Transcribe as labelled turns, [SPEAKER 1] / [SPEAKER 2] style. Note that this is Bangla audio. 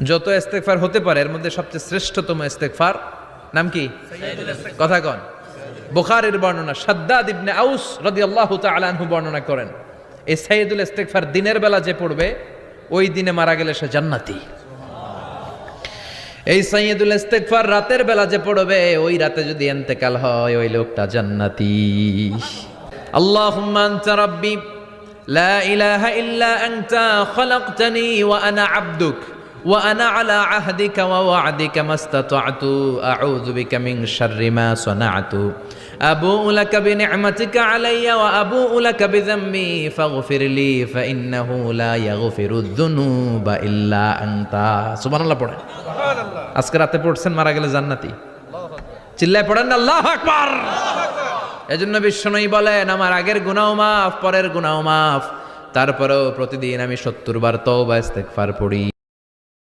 [SPEAKER 1] যত ইস্তেগফার হতে পারে এর মধ্যে সবচেয়ে শ্রেষ্ঠতম ইস্তেগফার নাম কি? কথা কন। বুখারীর বর্ণনা, শাদ্দাদ ইবনে আউস রাদিয়াল্লাহু তাআলা আনহু বর্ণনা করেন, এই সাইয়্যিদুল ইস্তেগফার দিনের বেলা যে পড়বে ওই দিনে মারা গেলে সে জান্নাতি। এই সাইয়্যিদুল ইস্তেগফার রাতের বেলা যে পড়বে ওই রাতে যদি ইন্তেকাল হয় ওই লোকটা জান্নাতি। আল্লাহুম্মা আনতা রাব্বি লা ইলাহা ইল্লা আনতা খালাকতানি ওয়া আনা আবদুক ওয়া আনা আলা আহদিকা ওয়া ওয়া'দিকা মাস্তাতা'তু আউযু বিকা মিন শাররি মা সানা'তু আবুউ লাকা বিনি'মাতিকা আলাইয়া ওয়া আবুউ লাকা বিযামবি ফাগফিরলি ফাইন্নাহু লা ইয়াগফিরুয যুনুবা ইল্লা আনতা। সুবহানাল্লাহ পড়েন। সুবহানাল্লাহ। আজকে রাতে পড়ছেন, মারা গেলে জান্নাতি। চিল্লায় পড়েন না আল্লাহু আকবার। এজন্য বিশ্বনবী বলেন, আমার আগের গুনাহ মাফ, পরের গুনাহ মাফ, তারপরেও প্রতিদিন আমি 70 বার তওবা ইস্তেগফার পড়ি।